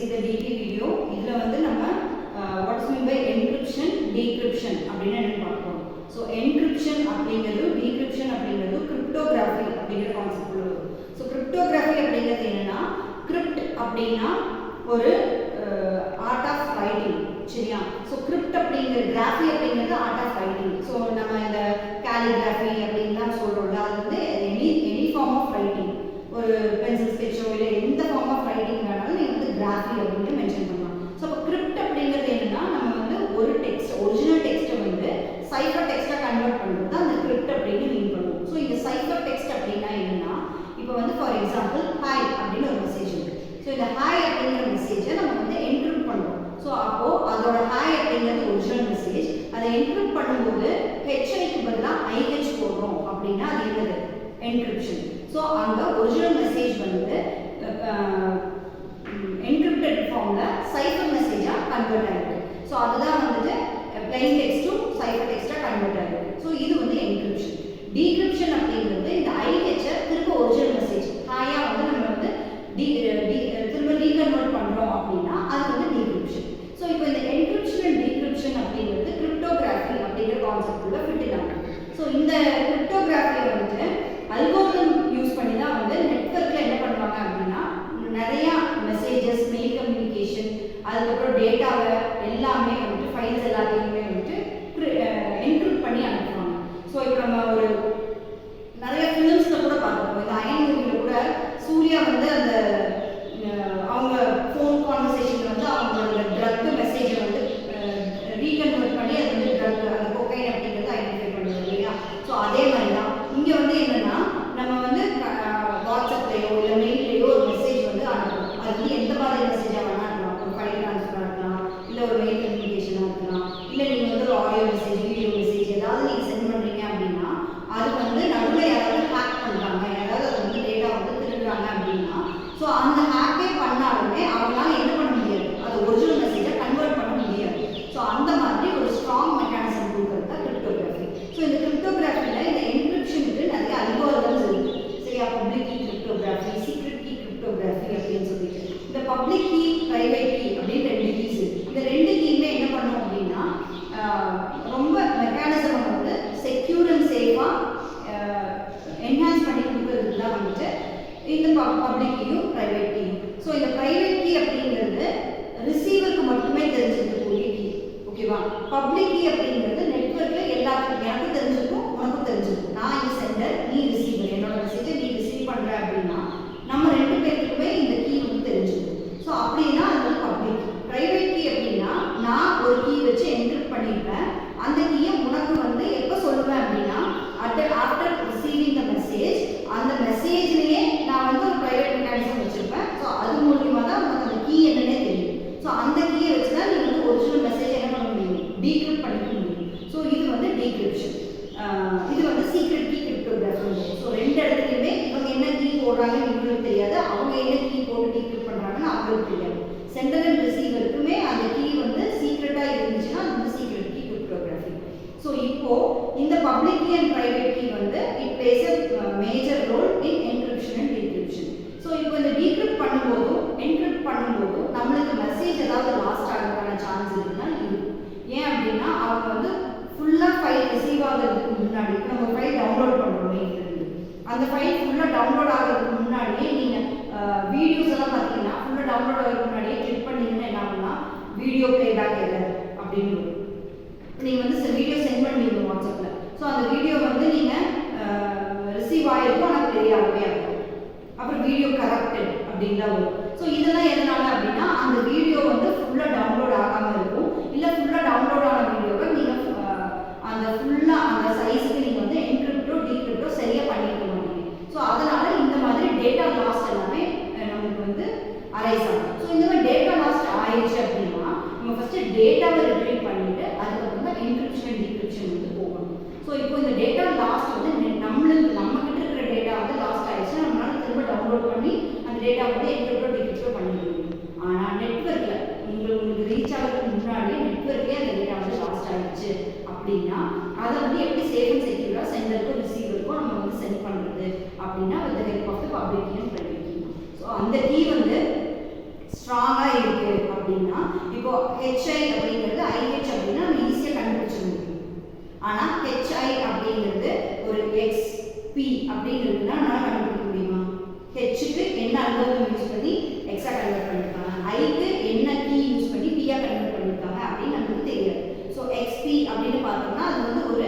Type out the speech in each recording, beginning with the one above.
see the DP video. இதில் வந்து நம்ம what is meant by encryption, decryption அப்படின்னு என்ன பார்ப்போம். ஸோ encryption அப்படிங்கிறது decryption அப்படிங்கிறது cryptography அப்படிங்கிற கான்செப்ட் வரும். ஸோ cryptography அப்படிங்கிறது என்னன்னா crypt அப்படின்னா ஒரு ஆர்ட் ஆஃப் ரைட்டிங், சரியா? ஸோ கிரிப்ட் அப்படிங்கிற கிராஃபி அப்படிங்கிறது ஆர்ட் ஆஃப் ரைட்டிங். ஸோ நம்ம இந்த கேலிகிராஃபி அப்படின்லாம் சொல்கிறோம்ல, அது வந்து எனி ஃபார்ம் ஆஃப் ரைட்டிங், ஒரு பென்சில் ஸ்கெட்சோ இல்லை எந்த ஃபார்ம் ஆஃப் ரைட்டிங் வேணாலும் நீங்கள் வந்து கிராஃபி அப்படின்னு மென்ஷன் பண்ணலாம். ஸோ அப்போ கிரிப்ட் அப்படிங்கிறது என்னன்னா நம்ம வந்து ஒரு டெக்ஸ்ட், ஒரிஜினல் டெக்ஸ்ட்டை வந்து சைஃபர் டெக்ஸ்ட்டாக கன்வெர்ட் பண்ணுறது தான் அந்த கிரிப்ட் அப்படின்னு மீன் பண்ணுவோம். ஸோ இந்த சைஃபர் டெக்ஸ்ட் அப்படின்னா என்னன்னா, இப்போ வந்து ஃபார் எக்ஸாம்பிள் ஹாய் அப்படின்னு ஒரு மெசேஜ் இருக்குது. ஸோ இந்த ஹாய் அப்படிங்கிற மெசேஜை நம்ம வந்து என்கிரிப்ட் பண்ணுறோம். ஸோ அப்போது அதோட ஹாய் அப்படிங்கிறது ஒரிஜினல் மெசேஜ். அதை என்கிரிப்ட் பண்ணும்போது ஹெச்ஐக்கு பதிலாக ஐஹெச் போடுறோம் அப்படின்னா அது என்னது? என்கிரிப்ஷன். ஸோ அந்த ஒரிஜினல் மெசேஜ் வந்து என்கிரிப்டட் ஃபார்மில் சைஃபர் மெசேஜாக கன்வெர்ட் ஆகிருக்கு. ஸோ அதுதான் வந்துட்டு பிளைன் டெக்ஸ்ட் டு சைஃபர் டெக்ஸ்ட்டாக கன்வெர்ட் ஆகிருக்கு. ஸோ இது வந்து என்கிரிப்ஷன். டீக்ரிப்ஷன் அப்படிங்கிறது இந்த ஐஹெச்சை திரும்ப ஒரிஜினல் மெசேஜ் ஹாயாக வந்து நம்ம வந்து திரும்ப ரீகன்வெர்ட் பண்ணுறோம் அப்படின்னா அது வந்து டீக்ரிப்ஷன். ஸோ இப்போ இந்த என்கிரிப்ஷன் அண்ட் டீக்ரிப்ஷன் அப்படிங்கிறது கிரிப்டோகிராஃபி அப்படிங்கிற கான்செப்டுள்ள ஃபிட் ஆகும். ஸோ இந்த கிரிப்டோகிராஃபியை வந்துட்டு அல்கோரிதம் யூஸ் பண்ணி தான் வந்து நெட்வொர்க்கில் என்ன பண்ணுவாங்க அப்படின்னா நிறையா மெசேஜஸ், மெயில் கம்யூனிகேஷன், அதுக்கப்புறம் டேட்டாவை எல்லாமே வந்துட்டு ஃபைல்ஸ் எல்லாத்தையுமே வந்துட்டு என்கிரிப்ட் பண்ணி அனுப்புவாங்க. ஸோ இப்போ நம்ம ஒரு நிறைய ஃபிலிம்ஸில் கூட பார்த்துருப்போம். இந்த அயன் மூவியில் கூட சூர்யா வந்து அந்த அவங்க ஃபோன் கான்வர்சேஷனில் வந்து அவங்களோட ட்ரக் மெசேஜை வந்து ரீகன்வெர்ட் பண்ணி அது வந்து ட்ரக், அந்த கொக்கைன் அப்படிங்கிறது ஐடென்டிஃபை பண்ணுவோம் இல்லையா? ஸோ அதே மாதிரி தான் இங்கே வந்து என்னென்னா நம்ம வந்து வாட்ஸ்அப்லேயோ இல்லை மெயிலையோ ஒரு மெசேஜ் வந்து அனுப்புவோம். அது வந்து எந்த மாதிரி மெசேஜாக வேணால் இருக்கலாம். ஒரு ஃபைல் ட்ரான்ஸ்ஃபராக இருக்கலாம், இல்லை ஒரு மெயில் கம்யூனிகேஷனாக இருக்கலாம், இல்லை நீங்கள் வந்து ஒரு ஆடியோ மெசேஜ், வீடியோ மெசேஜ் ஏதாவது நீங்கள் சென்ட் பண்ணுறீங்க அப்படின்னா அது வந்து நடுவில் யாராவது ஹேக் பண்ணுறாங்க, யாராவது அது வந்து டேட்டா வந்து திருடுறாங்க அப்படின்னா ஸோ அந்த ஹேக்கே பண்ணாலுமே அவங்களால என்ன பண்ண முடியாது, அது ஒரிஜினல் மெசேஜை கன்வெர்ட் பண்ண முடியாது. ஸோ அந்த மாதிரி ஒரு ஸ்ட்ராங் மெக்கானிசம் கொடுக்குறது தான் கிரிப்டோகிராஃபி. ஸோ இந்த கிரிப்டோகிராஃபியில் இந்த என்கிரிப்ஷனுக்கு நிறைய அல்கோரிதம்ஸ் இருக்குது, சரியா? Public key cryptography, secret key cryptography அப்படின்னு சொல்லிட்டு இந்த பப்ளிக் கீ, பிரைவேட் கீ அப்படின்னு ரெண்டு கீஸ் இருக்குது. இந்த ரெண்டு கீயுமே என்ன பண்ணும் அப்படின்னா ரொம்ப மெக்கானிசமை வந்து செக்யூர் அண்ட் சேஃபாக என்ஹான்ஸ் பண்ணி கொடுக்குறதுக்கு தான் வந்துட்டு இந்த பப்ளிக் கீயும் பிரைவேட் கீயும். ஸோ இந்த பிரைவேட் கீ அப்படிங்கிறது ரிசீவருக்கு மட்டுமே தெரிஞ்சிருக்கக்கூடிய கீ, ஓகேவா? பப்ளிக் கீ அப்படிங்கிறது நெட்வொர்க்கில் எல்லாத்துக்கும், எனக்கு தெரிஞ்சிருக்கும், உனக்கும் தெரிஞ்சிருக்கும். நான் இந்த சென்டர், நீ ரிசீவர், என்னோட மெசேஜை நீ ரிசீவ் பண்ணுற அப்படின்னா நம்ம ரெண்டு பேருக்குமே இந்த கீ வந்து தெரிஞ்சிருக்கும். ஸோ அப்படின்னா அது வந்து பப்ளிக் கீ. பிரைவேட் கீ அப்படின்னா நான் ஒரு கீ வச்சு என்கிரிப்ட் பண்ணியிருப்பேன், அந்த கீயை உனக்கு வந்து எப்போ சொல்லுவேன் அப்படின்னா ஆஃப்டர் ரிசீவிங் த மெசேஜ், அந்த மெசேஜ்லேயே நான் வந்து ஒரு ப்ரைவேட் மெக்கானிசம் வச்சுருப்பேன். ஸோ அது மூலியமாக தான் உனக்கு அந்த கீ என்னன்னே தெரியும். ஸோ அந்த கீயை வச்சு தான் நீங்கள் வந்து ஒரிஜினல் மெசேஜ் என்ன பண்ண முடியும், டீக்ரிப்ட் பண்ணிக்க முடியும். ஸோ இது வந்து டீக்ரிப்ஷன். இது வந்து சீக்ரெட் கீ கிரிப்டோகிராஃபி. ஸோ ரெண்டு இடத்துலையுமே இவங்க என்ன கீ போடுறாங்கன்னு இவங்களுக்கு தெரியாது, அவங்க என்ன கீ போட்டு டீக்ரிப்ட் பண்ணுறாங்கன்னு அவங்களுக்கு தெரியாது. சென்டர் அண்ட் ரிசீவருக்குமே அந்த கீ வந்து சீக்ரெட்டாக இருந்துச்சுன்னா அது வந்து சீக்ரெட் கீ கிரிப்டோகிராஃபி. ஸோ இப்போ இந்த public key and private key வந்து it plays a major role in encryption and decryption. So இப்போ இந்த டீக்ரிப்ட் பண்ணும்போதும் என்கிரிப்ட் பண்ணும்போதும் நம்மளுக்கு மெசேஜ் ஏதாவது லாஸ்ட் ஆகிறதுக்கான சான்ஸ் இருக்குன்னா இருக்கும். ஏன் அப்படின்னா அவங்க வந்து ஃபுல்லாக ஃபைல் ரிசீவ் ஆகிறதுக்கு முன்னாடி, இப்போ நம்ம ஃபைல் டவுன்லோட் பண்ணுறோம் மெயிலிருந்து, அந்த ஃபைல் ஃபுல்லாக டவுன்லோட் ஆகிறதுக்கு முன்னாடியே நீங்கள் வீடியோஸ் எல்லாம் பார்த்தீங்கன்னா ஃபுல்லாக டவுன்லோட் ஆகிறதுக்கு முன்னாடியே கிளிக் பண்ணிங்கன்னா என்ன ஆகும்னா வீடியோ பிளேபேக் எரர் அப்படின்னு வரும். நீங்கள் வந்து வீடியோ சென்ட் பண்ணுவீங்க வாட்ஸ்அப்பில். ஸோ அந்த வீடியோ வந்து நீங்கள் ரிசீவ் ஆகிருக்கும் ஆனால் ப்ளே ஆகவே ஆகும். அப்புறம் வீடியோ கரப்டட் அப்படின்லாம் வரும். ஸோ இதெல்லாம் எதனால அப்படின்னா அந்த வீடியோ வந்து ஃபுல்லாக டவுன்லோட் ஆகாமல் இருக்கும், இல்லை ஃபுல்லாக டவுன்லோட் ஆன வீடியோவை நீங்கள் அந்த ஃபுல்லாக அந்த சைஸுக்கு நீங்கள் வந்து என்கிரிப்டோ டீக்ரிப்டோ சரியாக பண்ணிக்க மாட்டீங்க. ஸோ அதனால் இந்த மாதிரி டேட்டா லாஸ்ட் எல்லாமே நமக்கு வந்து அரைஸ் ஆகும். ஸோ இந்த மாதிரி டேட்டா லாஸ்ட் ஆயிடுச்சு அப்படின்னா நம்ம ஃபஸ்ட்டு டேட்டாவை ரிட்ரீவ் பண்ணிவிட்டு அதுக்கப்புறம் தான் என்கிரிப்ஷன் டீக்ரிப்ஷன் வந்து போகணும். ஸோ இப்போ இந்த டேட்டா லாஸ்ட் வந்து நம்மக்கிட்ட இருக்கிற டேட்டா வந்து லாஸ்ட் ஆயிடுச்சுன்னா நம்மளால திரும்ப டவுன்லோட் பண்ணி அந்த டேட்டா வந்து என்கிரிப்டோ டீக்ரிப்டோ பண்ணி முடியும். ஆனால் நெட்வொர்க்கில் உங்களுக்கு ரீச் ஆகிறதுக்கு முன்னாடியே நெட்வொர்க்லேயே அந்த டேட்டா வந்து லாஸ்ட் ஆயிடுச்சு அப்படின்னா அதை வந்து எப்படி சேஃப் அண்ட் செக்யூராக சென்டருக்கும் ரிசீவருக்கும் நம்ம வந்து சென்ட் பண்ணுறது அப்படின்னா with the help of the public key and private key. So அந்த கீ வந்து ஸ்ட்ராங்கா இருக்கு அப்படின்னா இப்போ HI அப்படிங்கிறது IH அப்படின்னா நம்ம ஈஸியா கண்டுபிடிச்சிட முடியும். ஆனா HI அப்படிங்கிறது ஒரு XP அப்படிங்கிறதுனா நம்மளால கண்டுபிடிக்க முடியுமா? Hக்கு என்ன அல்காரிதம் யூஸ் பண்ணி X-ஆ கன்வெர்ட் பண்ணிருக்காங்க, Iக்கு என்ன கீ யூஸ் பண்ணி P-ஆ கன்வெர்ட் பண்ணிருக்காங்க அப்படின்னு நமக்கு தெரியாது. ஸோ XP அப்படின்னு பார்த்தோம்னா அது வந்து ஒரு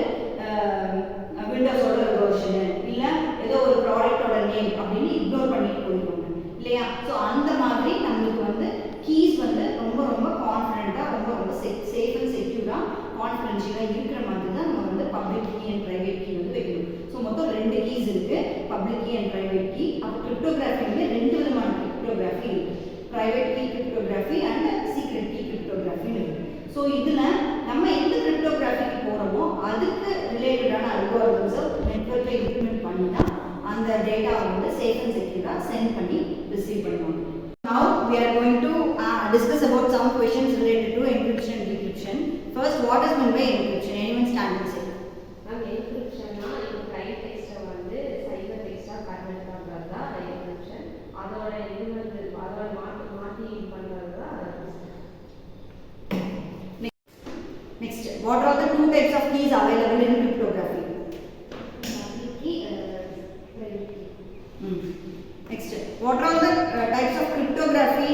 விண்டோஸோட ஒரு வெர்ஷன் இல்ல ஏதோ ஒரு ப்ராடக்ட்டோட நேம் அப்படின்னு இக்னோர் பண்ணிட்டு போயிருவாங்க இல்லையா? ஸோ அந்த மாதிரி நம்மளுக்கு வந்து கீஸ் வந்து ரொம்ப ரொம்ப கான்ஃபிடென்ட்டா ரொம்ப ரொம்ப சேஃப் அண்ட் செக்யூரா கான்ஃபிடென்ஷியலா இருக்கிற மாதிரி தான் நம்ம வந்து public key and private key வந்து வைக்கணும். ஸோ மொத்தம் 2 கீஸ் இருக்கு, public key and private key. அப்போ கிரிப்டோகிராஃபி வந்து 2 விதமான கிரிப்டோகிராஃபி இருக்கு, private key cryptography and secret key cryptography இருக்கு. ஸோ இதுல நம்ம எந்த கிரிப்டோகிராஃபிக்கு போறோமோ அதுக்கு ரிலேட்டடான அல்காரிதம்ஸை நெட்வொர்க்ல இம்ப்ளிமெண்ட் பண்ணினா அந்த டேட்டாவை வந்து சேஃப் அண்ட் செக்யூரா சென்ட் பண்ணி ரிசீவ் பண்ணுவாங்க. Now we are going to discuss about some questions related to encryption and decryption. First, what is meant by encryption? Anyone stand and say? Encryption na ipo plain text vandu cyber text ah convert பண்றதா encryption. அதோட இது வந்து அதோட மாத்தி பண்றதா. Next, what are the 2 types of keys available in cryptography? Public key, private key. Next, what are the types of cryptography